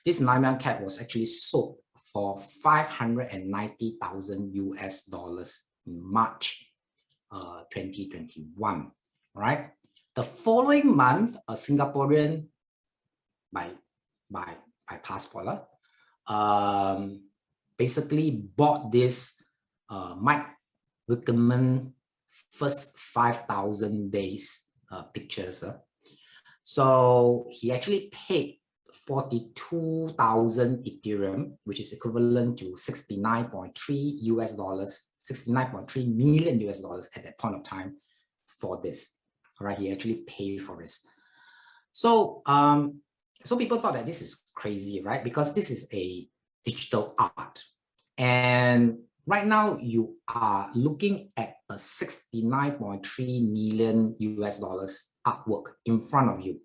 This Naiman cat was actually sold for $590,000 in March 2021. Right. The following month, a Singaporean by passport basically bought this Mike Wickerman first 5,000 days pictures. So he actually paid 42,000 Ethereum, which is equivalent to $69.3 million at that point of time for this. All right, he actually paid for this. So so people thought that this is crazy, right? Because this is a digital art. And right now you are looking at a $69.3 million artwork in front of you.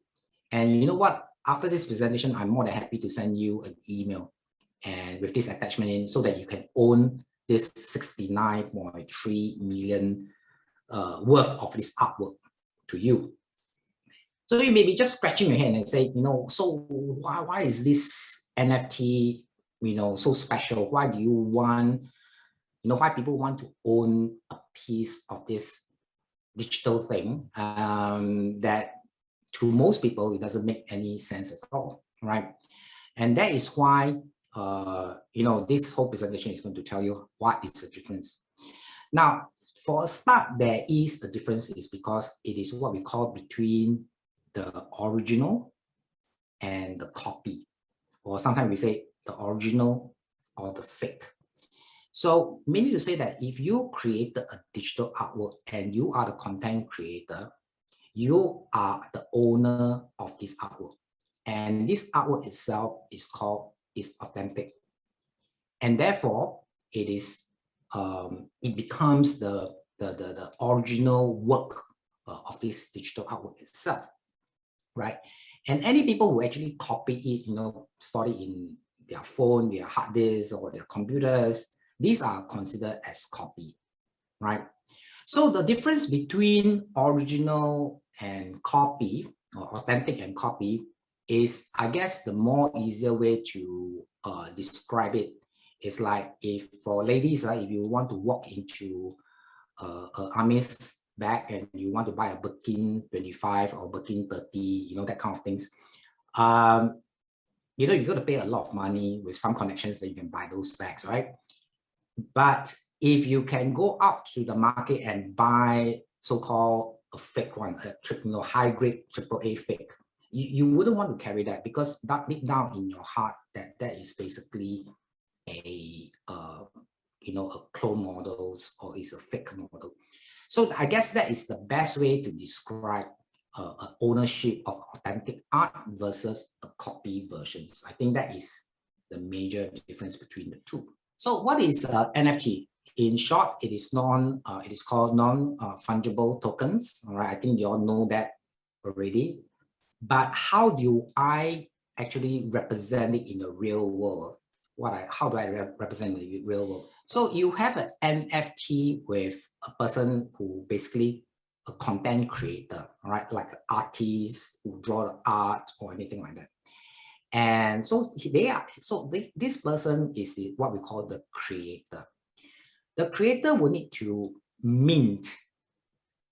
And you know what? After this presentation, I'm more than happy to send you an email and with this attachment in so that you can own this 69.3 million worth of this artwork to you. So you may be just scratching your head and say, so why is this NFT, so special? Why do you want, why people want to own a piece of this digital thing that to most people, it doesn't make any sense at all, right? And that is why, this whole presentation is going to tell you what is the difference. Now, for a start, there is a difference is because it is what we call between the original and the copy, or sometimes we say the original or the fake. So meaning to say that if you created a digital artwork and you are the content creator, you are the owner of this artwork. And this artwork itself is authentic. And therefore, it is it becomes the original work of this digital artwork itself, right? And any people who actually copy it, store it in their phone, their hard disks, or their computers, these are considered as copy, right? So the difference between original and copy, or authentic and copy, is, I guess, the more easier way to describe it is like if for ladies, if you want to walk into Hermes bag and you want to buy a Birkin 25 or Birkin 30, that kind of things, you got to pay a lot of money with some connections that you can buy those bags, right? But if you can go out to the market and buy so-called a fake one, a high-grade AAA fake, you wouldn't want to carry that because that deep down in your heart that is basically a clone models or is a fake model. So I guess that is the best way to describe ownership of authentic art versus a copy versions. I think that is the major difference between the two. So what is NFT? In short, it is called non-fungible tokens. All right, I think you all know that already. But how do I actually represent it in the real world? How do I represent the real world? So you have an NFT with a person who basically a content creator, right? Like an artist who draw the art or anything like that. And so this person is what we call the creator. The creator will need to mint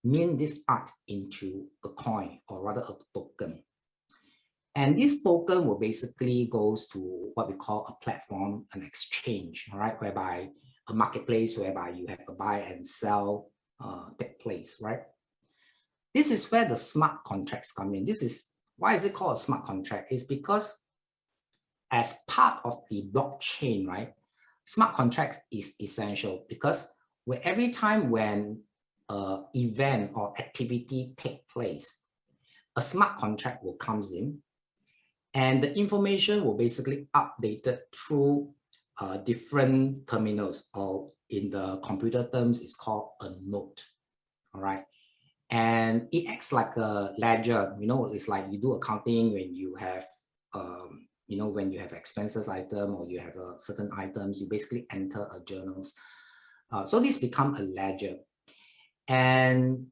this art into a coin, or rather a token. And this token will basically goes to what we call a platform, an exchange, right? Whereby a marketplace, whereby you have a buy and sell take place, right? This is where the smart contracts come in. Why is it called a smart contract? It's because as part of the blockchain, right? Smart contracts is essential because every time when an event or activity take place, a smart contract will comes in, and the information will basically updated through different terminals, or in the computer terms, it's called a node. All right. And it acts like a ledger. It's like you do accounting when you have, when you have expenses item or you have certain items, you basically enter a journals. So this become a ledger. And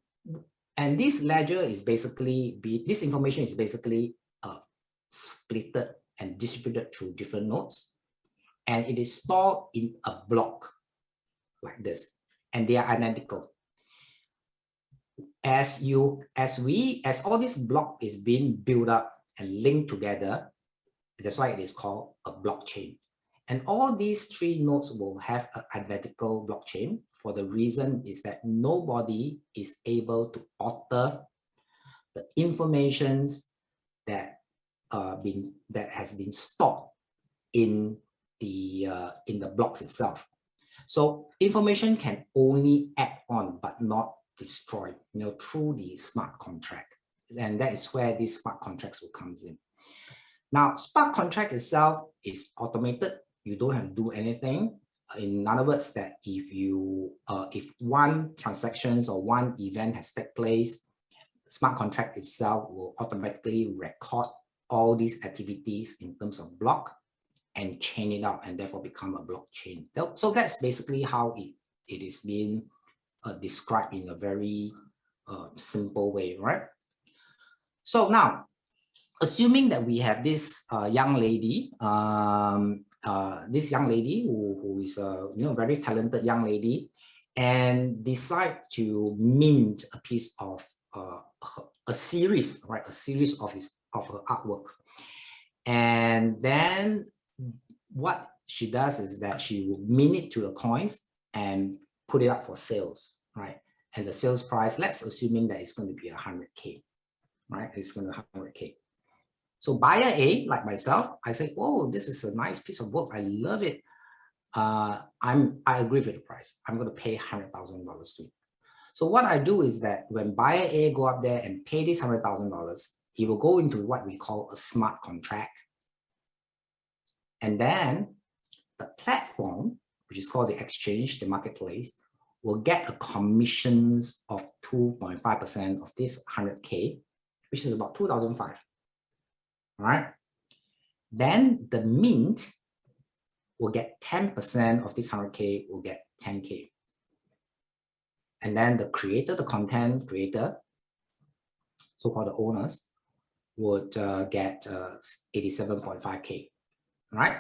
this ledger is basically, this information is basically splitted and distributed through different nodes. And it is stored in a block like this, and they are identical. As all this block is being built up and linked together, that's why it is called a blockchain. And all these three nodes will have an identical blockchain, for the reason is that nobody is able to alter the informations that has been stored in the blocks itself. So information can only add on but not destroy, through the smart contract. And that is where these smart contracts will come in. Now, smart contract itself is automated. You don't have to do anything. In other words, that if one transactions or one event has taken place, the smart contract itself will automatically record all these activities in terms of block and chain it out, and therefore become a blockchain. So that's basically how it is being described in a very simple way, right? So now, assuming that we have this young lady, who is a very talented young lady, and decide to mint a piece of a series of her artwork, and then what she does is that she will mint it to the coins and put it up for sales, right? And the sales price, let's assuming that it's going to be 100K, right? It's going to be 100K. So buyer A, like myself, I say, oh, this is a nice piece of work. I love it. I agree with the price. I'm going to pay $100,000 to it. So what I do is that when buyer A go up there and pay this $100,000, he will go into what we call a smart contract. And then the platform, which is called the exchange, the marketplace, will get a commissions of 2.5% of this 100K, which is about 2,500. All right. Then the mint will get 10% of this 100K, will get 10K. And then the creator, the content creator, so-called the owners, would get 87.5K. Right?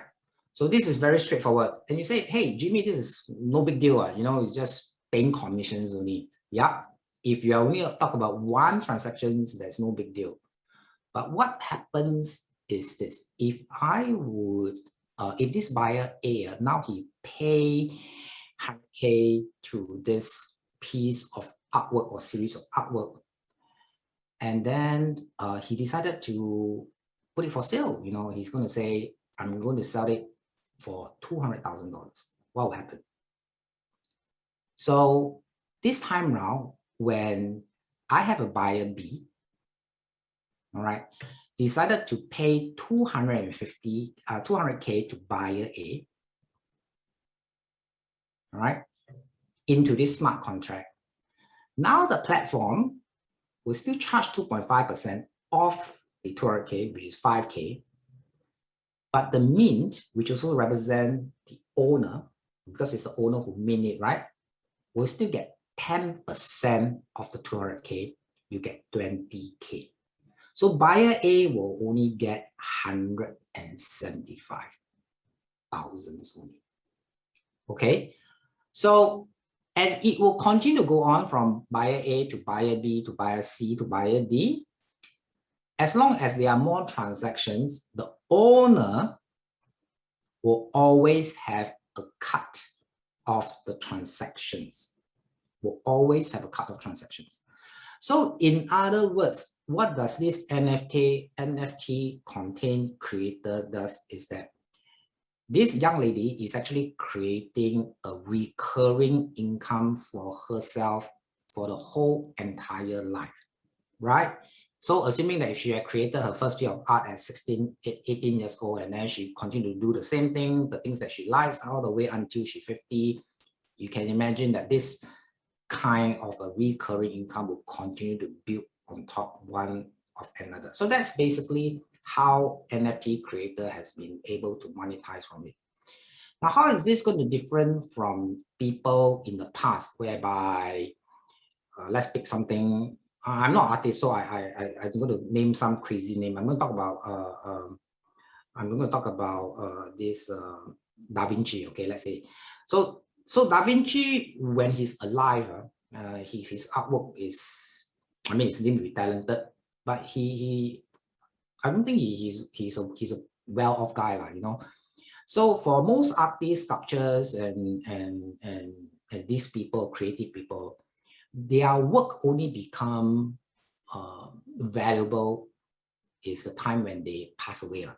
So this is very straightforward. And you say, hey, Jimmy, this is no big deal. It's just paying commissions only. Yeah. If you only talk about one transaction, there's no big deal. But what happens is this: if if this buyer A, now he pay 100K to this piece of artwork or series of artwork, and then he decided to put it for sale. He's going to say, I'm going to sell it for $200,000. What will happen? So this time around, when I have a buyer B, all right, decided to pay 200K to buyer A, all right, into this smart contract. Now the platform will still charge 2.5% off the 200K, which is 5K. But the mint, which also represents the owner, because it's the owner who mint it, right, will still get 10% of the 200K. You get 20K. So buyer A will only get 175,000 only. Okay. So, and it will continue to go on from buyer A to buyer B to buyer C to buyer D. As long as there are more transactions, the owner will always have a cut of the transactions. Will always have a cut of transactions. So in other words, what does this NFT content creator does is that this young lady is actually creating a recurring income for herself for the whole entire life, right? So assuming that if she had created her first piece of art at 16, 18 years old, and then she continued to do the same thing, the things that she likes all the way until she's 50, you can imagine that this kind of a recurring income will continue to build on top one of another. So that's basically how NFT creator has been able to monetize from it. Now, how is this going to different from people in the past, whereby let's pick something. I'm not an artist, so I'm going to name some crazy name. I'm going to talk about I'm going to talk about this Da Vinci, okay, let's say. So Da Vinci, when he's alive, his artwork is, I mean, he's really talented, but I don't think he's a well-off guy, like, you know. So for most artists, sculptures, and these people, creative people, their work only become valuable is the time when they pass away.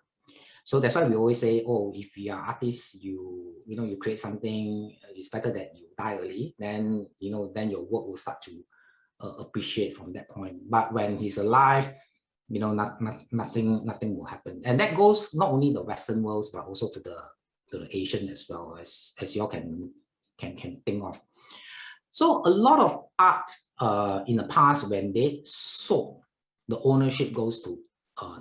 So that's why we always say, oh, if you are artists, you know, you create something, it's better that you die early, then, you know, then your work will start to appreciate from that point. But when he's alive, you know, nothing will happen. And that goes not only the Western worlds, but also to the Asian as well, as you all can think of. So a lot of art in the past, when they sold, the ownership goes to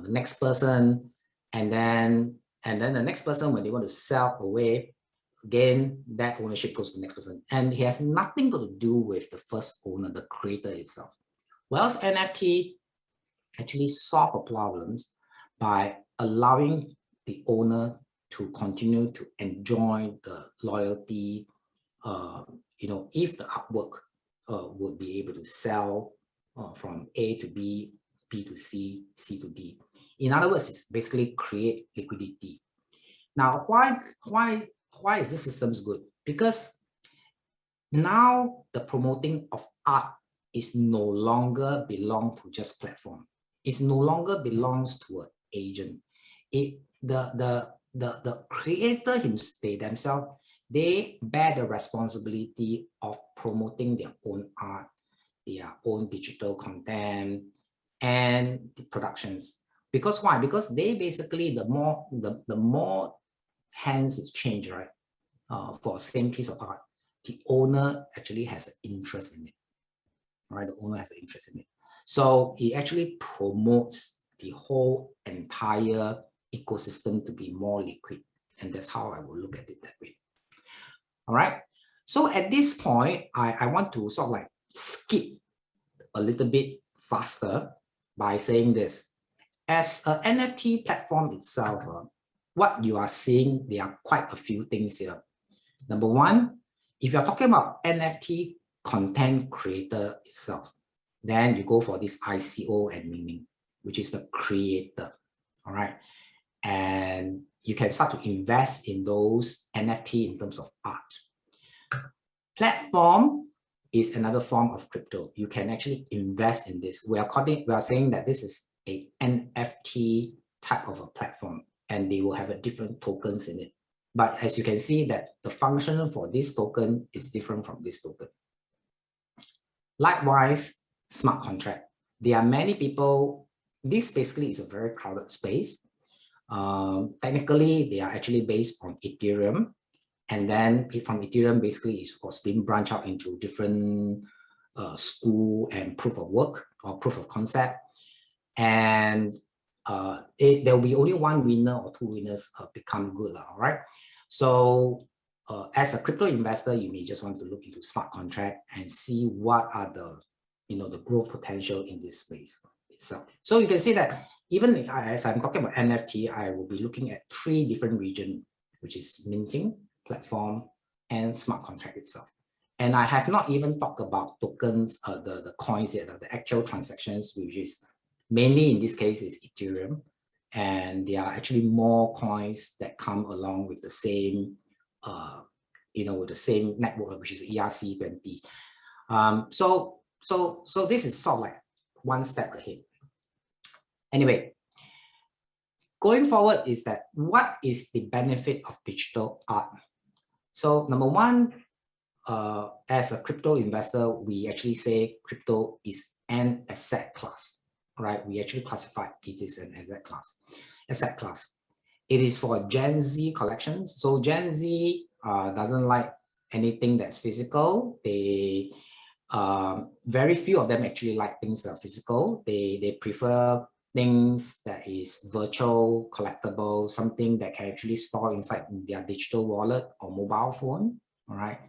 the next person, and then the next person, when they want to sell away, again, that ownership goes to the next person, and it has nothing to do with the first owner, the creator itself. Whereas NFT actually solve the problems by allowing the owner to continue to enjoy the loyalty. You know, if the artwork would be able to sell from A to B, B to C, C to D. In other words, it's basically create liquidity. Now, why is this system good? Because now the promoting of art is no longer belong to just platform. It no longer belongs to an agent. The creator themselves, they bear the responsibility of promoting their own art, their own digital content, and the productions. Because why? Because they basically, the more hands it's changed, right? For the same piece of art, the owner actually has an interest in it. Right? The owner has an interest in it. So it actually promotes the whole entire ecosystem to be more liquid. And that's how I will look at it that way. All right. So at this point, I want to sort of like skip a little bit faster by saying this. As an NFT platform itself, what you are seeing, there are quite a few things here. Number one, if you're talking about NFT content creator itself, then you go for this ICO and meaning, which is the creator, all right? And you can start to invest in those NFT in terms of art. Platform is another form of crypto. You can actually invest in this. We are saying that this is a NFT type of a platform, and they will have a different tokens in it. But as you can see that the function for this token is different from this token. Likewise, smart contract. There are many people, this basically is a very crowded space. Technically, they are actually based on Ethereum. And then from Ethereum, basically, it was being branched out into different school and proof of work or proof of concept. And there will be only one winner or two winners become good, all right? So as a crypto investor, you may just want to look into smart contract and see what are the, you know, the growth potential in this space itself. So you can see that even as I'm talking about NFT, I will be looking at 3 different regions, which is minting, platform, and smart contract itself. And I have not even talked about tokens, the coins yet, the actual transactions, which is mainly in this case is Ethereum. And there are actually more coins that come along with the same, you know, with the same network, which is ERC20. So this is sort of like one step ahead. Anyway, going forward is that what is the benefit of digital art? So number one, as a crypto investor, we actually say crypto is an asset class, right? We actually classify it as an asset class. It is for Gen Z collections. So Gen Z doesn't like anything that's physical. They very few of them actually like things that are physical. They prefer things that is virtual, collectible, something that can actually store inside their digital wallet or mobile phone. All right.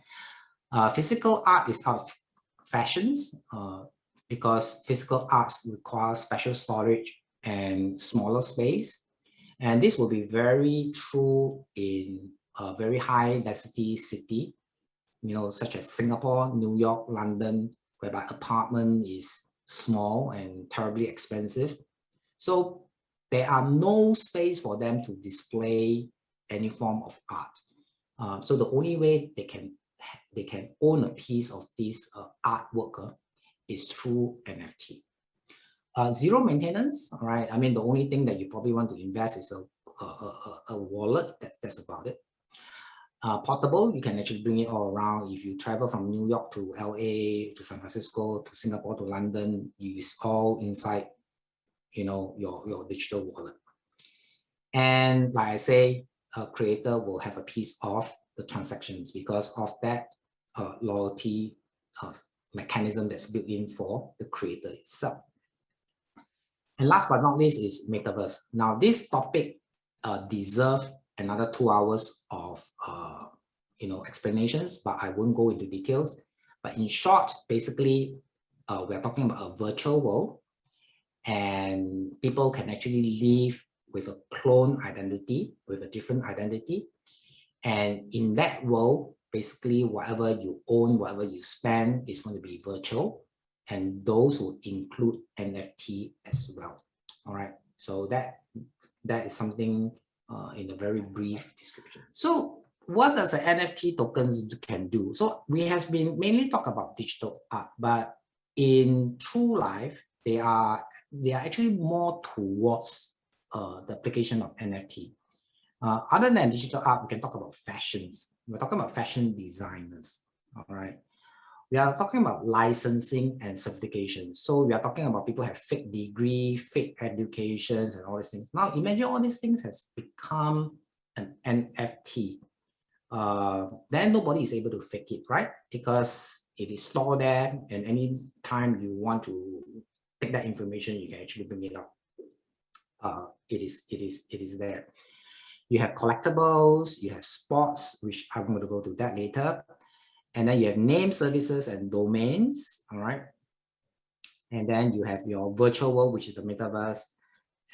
Physical art is out of fashions because physical arts require special storage and smaller space. And this will be very true in a very high density city, such as Singapore, New York, London, whereby apartment is small and terribly expensive. So there are no space for them to display any form of art. So the only way they can own a piece of this artwork is through NFT. Zero maintenance, all right? I mean, the only thing that you probably want to invest is a wallet. That's about it. Portable, you can actually bring it all around. If you travel from New York to LA, to San Francisco, to Singapore, to London, it's all inside, your digital wallet. And like I say, a creator will have a piece of the transactions because of that loyalty mechanism that's built in for the creator itself. And last but not least is metaverse. Now, this topic deserves another 2 hours of explanations, but I won't go into details. But in short, basically, we're talking about a virtual world, and people can actually live with a clone identity, with a different identity. And in that world, basically, whatever you own, whatever you spend is going to be virtual. And those will include NFT as well. All right. So that is something in a very brief description. So what does an NFT tokens can do? So we have been mainly talk about digital art, but in true life, they are actually more towards the application of NFT. Other than digital art, we can talk about fashions. We're talking about fashion designers. All right. We are talking about licensing and certification. So we are talking about people who have fake degree, fake educations, and all these things. Now imagine all these things has become an NFT. Then nobody is able to fake it, right? Because it is stored there, and any time you want to take that information, you can actually bring it up. It is there. You have collectibles, you have sports, which I'm going to go to that later. And then you have name services and domains, all right? And then you have your virtual world, which is the metaverse.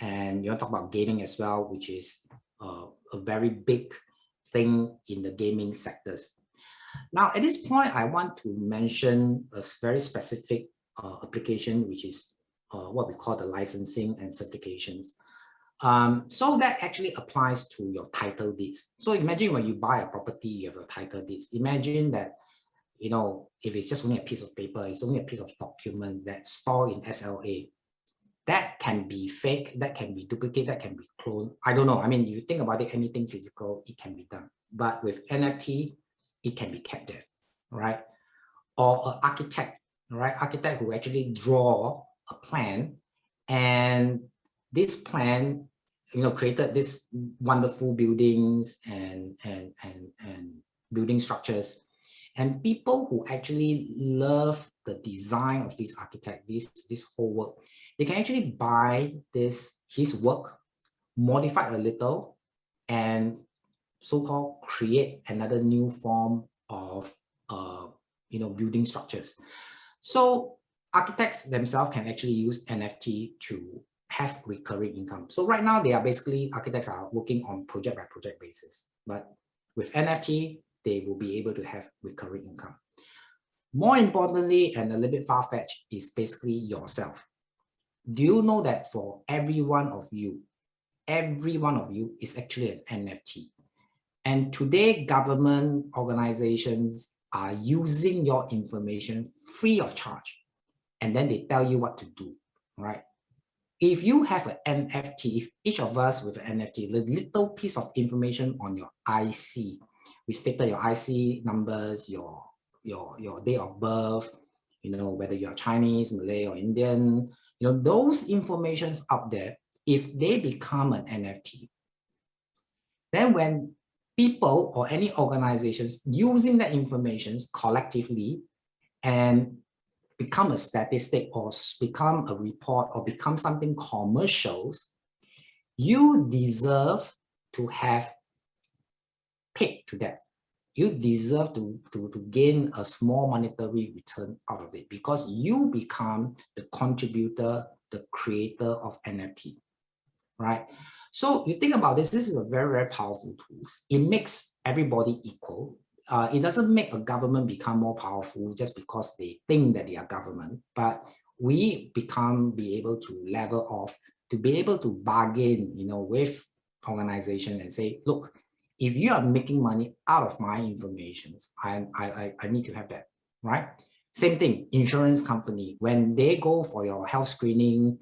And you're talking about gaming as well, which is a very big thing in the gaming sectors. Now, at this point, I want to mention a very specific application, which is what we call the licensing and certifications. So that actually applies to your title deeds. So imagine when you buy a property, you have a title deeds. Imagine that, if it's just only a piece of paper, it's only a piece of document that's stored in SLA. That can be fake, that can be duplicate, that can be cloned. I don't know. I mean, you think about it, anything physical, it can be done. But with NFT, it can be kept there, right? Or an architect, right? Architect who actually draw a plan, and this plan, created these wonderful buildings and building structures. And people who actually love the design of this architect, this whole work, they can actually buy his work, modify a little, and so-called create another new form of building structures. So architects themselves can actually use NFT to have recurring income. So right now, architects are working on project by project basis, but with NFT, they will be able to have recurring income. More importantly, and a little bit far-fetched, is basically yourself. Do you know that for every one of you is actually an NFT? And today, government organizations are using your information free of charge. And then they tell you what to do, right? If you have an NFT, if each of us with an NFT, the little piece of information on your IC, we stated your IC numbers, your date of birth, whether you're Chinese, Malay, or Indian, those informations up there, if they become an NFT, then when people or any organizations using that information collectively and become a statistic or become a report or become something commercials, you deserve to have paid to that. You deserve to gain a small monetary return out of it because you become the contributor, the creator of NFT, right? So you think about this, this is a very, very powerful tool. It makes everybody equal. It doesn't make a government become more powerful just because they think that they are government, but we be able to level off, to be able to bargain, with organization and say, look, if you are making money out of my information, I need to have that, right? Same thing, insurance company, when they go for your health screening,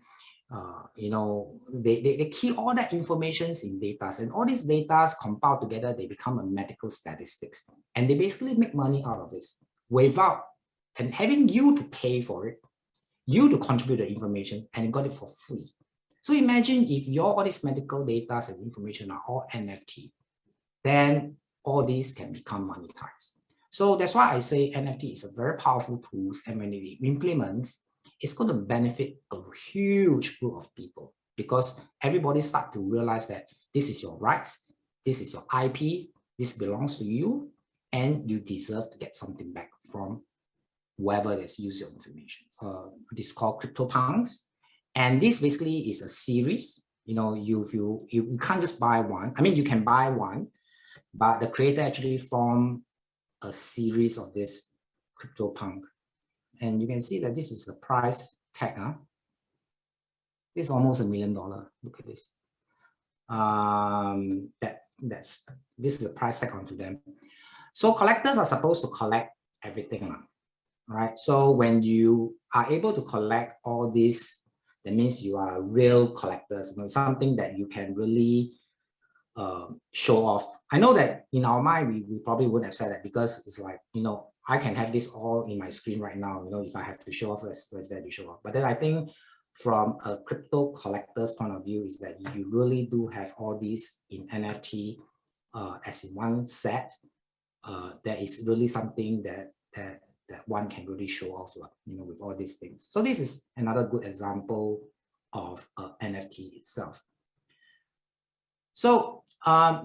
they key all that information in data, and all these data compiled together, they become a medical statistics, and they basically make money out of this without, and having you to pay for it, you to contribute the information, and you got it for free. So imagine if all these medical data and information are all NFT, then all these can become monetized. So that's why I say NFT is a very powerful tool, and when it implements, it's going to benefit a huge group of people, because everybody start to realize that this is your rights, this is your IP, this belongs to you, and you deserve to get something back from whoever that's used your information. This is called CryptoPunks, and this basically is a series. You can't just buy one. I mean, you can buy one, but the creator actually formed a series of this CryptoPunk. And you can see that this is the price tag. This is almost $1 million. Look at this. This is the price tag onto them. So collectors are supposed to collect everything, right? So when you are able to collect all this, that means you are real collectors. Something that you can really show off. I know that in our mind, we probably wouldn't have said that, because it's like, I can have this all in my screen right now, if I have to show off, where's there to show off. But then I think from a crypto collector's point of view is that if you really do have all these in NFT as in one set, there is really something that one can really show off, with all these things. So this is another good example of NFT itself. So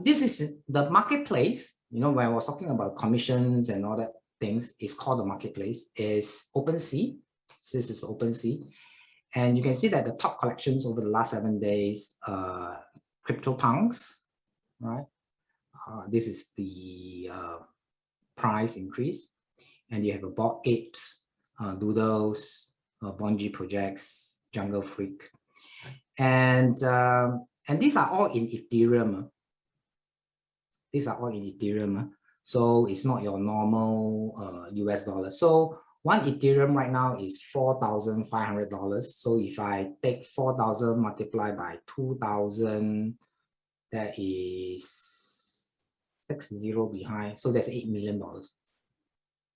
this is the marketplace. When I was talking about commissions and all that things, it's called the marketplace. Is OpenSea. So this is OpenSea, and you can see that the top collections over the last 7 days, CryptoPunks, right? This is the price increase, and you have a Bored Apes, Doodles, Bonji Projects, Jungle Freak, and these are all in Ethereum. These are all in Ethereum. So it's not your normal US dollar. So one Ethereum right now is $4,500. So if I take 4,000 multiplied by 2,000, that is 60 behind. So that's $8 million,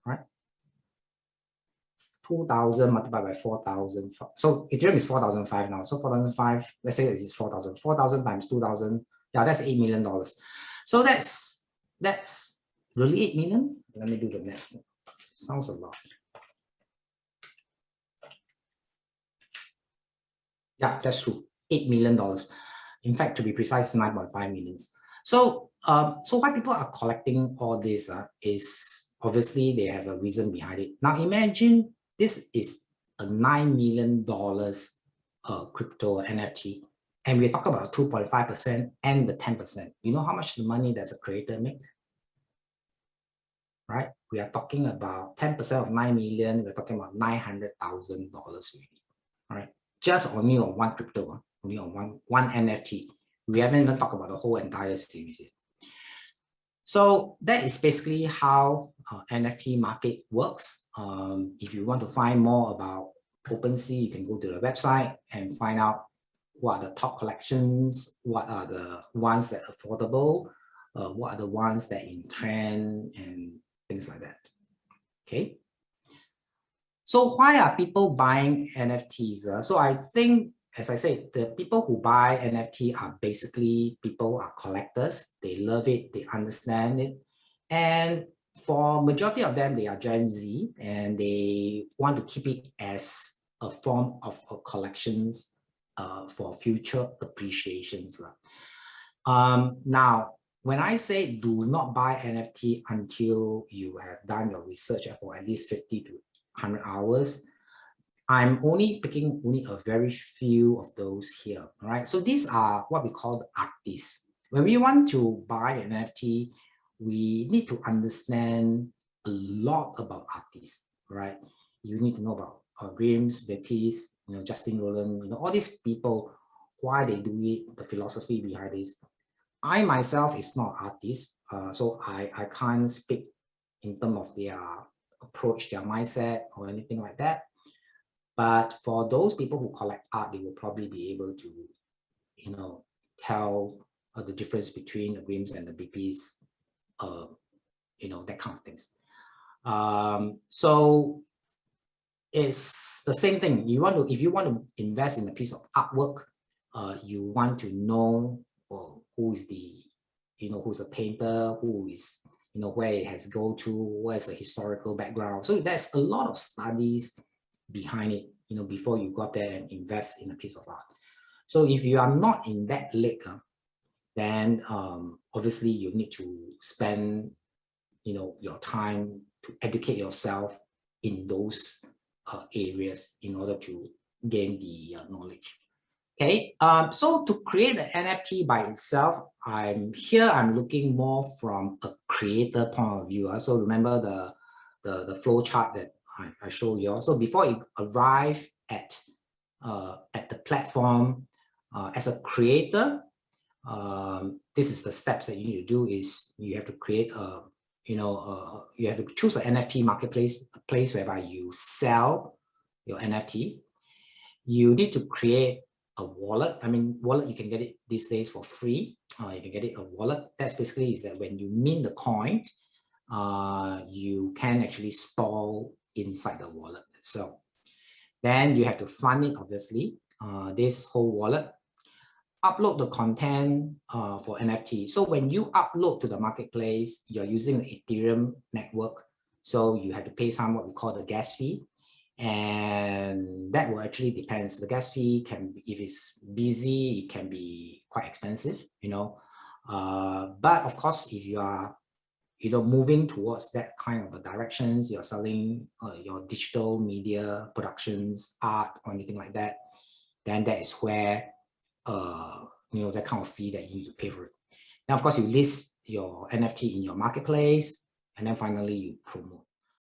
right? 2,000 multiplied by 4,000. So Ethereum is 4,005 now. So 4,005, let's say it's 4,000. 4,000 times 2,000, yeah, that's $8 million. So that's really 8 million. Let me do the math. Sounds a lot. Yeah, that's true. $8 million. In fact, to be precise, 9.5 million. So, so why people are collecting all this is obviously they have a reason behind it. Now imagine this is a $9 million crypto NFT, and we're talking about 2.5% and the 10%. You know how much money does a creator make? Right? We are talking about 10% of 9 million. We're talking about $900,000 really. Right? Just only on one crypto, only on one NFT. We haven't even talked about the whole entire series yet. So that is basically how NFT market works. If you want to find more about OpenSea, you can go to the website and find out what are the top collections, what are the ones that are affordable, what are the ones that are in trend, and things like that. Okay. So why are people buying NFTs? So I think, as I said, the people who buy NFT are basically people are collectors. They love it, they understand it. And for majority of them, they are Gen Z, and they want to keep it as a form of collections for future appreciations. Now, when I say do not buy NFT until you have done your research for at least 50 to 100 hours, I'm only picking only a very few of those here, right? So these are what we call the artists. When we want to buy an NFT, we need to understand a lot about artists, right? You need to know about Grimm's, Becky's, Justin Roland, all these people, why they do it, the philosophy behind this. I myself is not an artist, so I can't speak in terms of their approach, their mindset, or anything like that. But for those people who collect art, they will probably be able to, tell the difference between the Grimm's and the BP's, that kind of things. So it's the same thing. If you want to invest in a piece of artwork, you want to know who is who's a painter, who is, where it has go to, where's the historical background. So there's a lot of studies behind it, before you got there and invest in a piece of art. So if you are not in that league, then obviously you need to spend, your time to educate yourself in those areas in order to gain the knowledge. Okay, so to create an NFT by itself, I'm looking more from a creator point of view. So remember the flow chart that I showed you. So before you arrive at the platform as a creator, this is the steps that you need to do. Is you have to create a you have to choose an NFT marketplace, a place whereby you sell your NFT. You need to create a wallet. I mean, wallet, you can get it these days for free. You can get it a wallet. That's basically is that when you mint the coin, you can actually store inside the wallet. So then you have to fund it, obviously, this whole wallet. Upload the content for NFT. So when you upload to the marketplace, you're using the Ethereum network. So you have to pay some what we call the gas fee. And that will actually depends. The gas fee can be, if it's busy, it can be quite expensive, but of course, if you are moving towards that kind of a directions, you're selling your digital media productions, art, or anything like that, then that is where that kind of fee that you need to pay for it. Now, of course, you list your NFT in your marketplace, and then finally you promote.